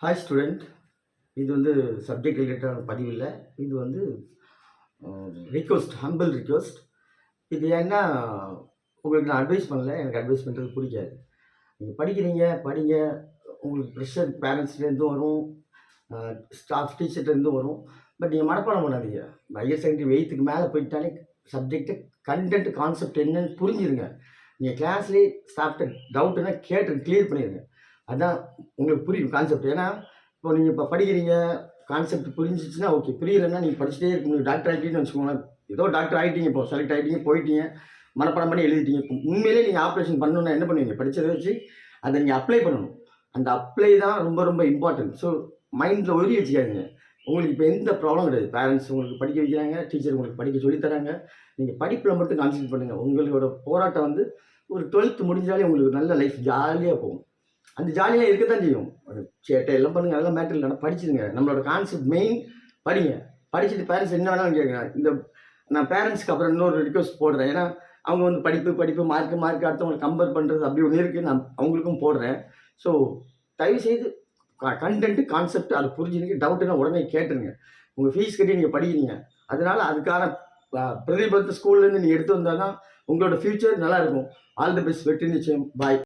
Hi student. இது வந்து subject ரிலேட்டடான பதிவு இல்லை. இது வந்து ரிக்வெஸ்ட், ஹம்பிள் ரிக்வெஸ்ட். இது ஏன்னா உங்களுக்கு நான் அட்வைஸ் பண்ணல. எனக்கு அட்வைஸ் பண்ணுறது பிடிக்காது. நீங்கள் படிக்கிறீங்க, படிங்க. உங்களுக்கு ப்ரெஷர் பேரண்ட்ஸ்லேருந்தும் வரும், ஸ்டாஃப் டீச்சர்லேருந்தும் வரும். பட் நீங்கள் மனப்பாடம் பண்ணாதீங்க. ஹையர் செகண்டரி 8க்கு மேலே போயிட்டாலே சப்ஜெக்ட்டு கண்டென்ட் கான்செப்ட் என்னன்னு புரிஞ்சிருங்க. நீங்கள் கிளாஸ்லேயே ஸ்டாஃப்ட்ட டவுட்டுன்னா கேட்டு கிளியர் பண்ணிடுங்க. அதுதான் உங்களுக்கு புரியும் கான்செப்ட். ஏன்னா இப்போ நீங்கள் இப்போ படிக்கிறீங்க, கான்செப்ட் புரிஞ்சிச்சுன்னா ஓகே. புரியலைன்னா நீங்கள் படிச்சுட்டே இருக்க முடியும். டாக்டர் ஆகிட்டீங்கன்னு வச்சுக்கோங்களேன். ஏதோ டாக்டர் ஆகிட்டீங்க, இப்போ செலக்ட் ஆகிட்டீங்க, போயிட்டீங்க, மனப்பாடம் பண்ணி எழுதிட்டீங்க. இப்போ உண்மையிலே நீங்கள் ஆப்ரேஷன் பண்ணணுன்னா என்ன பண்ணுவீங்க? படித்ததை வச்சு அதை நீங்கள் அப்ளை பண்ணணும். அந்த அப்ளை தான் ரொம்ப ரொம்ப இம்பார்ட்டன்ட். ஸோ மைண்டில் ஒதுக்கி வச்சுக்காதீங்க. உங்களுக்கு இப்போ எந்த ப்ராப்ளம் கிடையாது. பேரண்ட்ஸ் உங்களுக்கு படிக்க வைக்கிறாங்க, டீச்சர் உங்களுக்கு படிக்க சொல்லித்தராங்க. நீங்கள் படிப்பில் மட்டும் கான்சன்ட்ரேட் பண்ணுங்கள். உங்களோட போராட்டம் வந்து ஒரு 12th முடிஞ்சாலே உங்களுக்கு நல்ல லைஃப் ஜாலியாக போகும். அந்த ஜாலியாக இருக்க தான் செய்யும். சேட்டை எல்லாம் பண்ணுங்க, அதெல்லாம் மேட்டர் இல்லைனா படிச்சுடுங்க. நம்மளோட கான்செப்ட் மெயின் படிங்க. படிச்சுட்டு பேரண்ட்ஸ் என்ன வேணாலும் கேட்குங்க. இந்த நான் பேரண்ட்ஸ்க்கு அப்புறம் இன்னொரு ரிக்வஸ்ட் போடுறேன். ஏன்னா அவங்க வந்து படிப்பு மார்க் அடுத்தவங்களை கம்பேர் பண்ணுறது அப்படி ஒன்று இருக்குது. நான் அவங்களுக்கும் போடுறேன். ஸோ தயவுசெய்து கண்டென்ட்டு கான்செப்ட் அதை புரிஞ்சுங்க. டவுட்டுன்னா உடனே கேட்டுருங்க. உங்கள் ஃபீஸ் கட்டி நீங்கள் படிக்கிறீங்க, அதனால அதுக்கான பிரதிபலத்தை ஸ்கூல்லேருந்து நீங்கள் எடுத்து வந்தால் தான் உங்களோட ஃப்யூச்சர் நல்லாயிருக்கும். All the best. வெற்றி நிச்சயம். பாய்.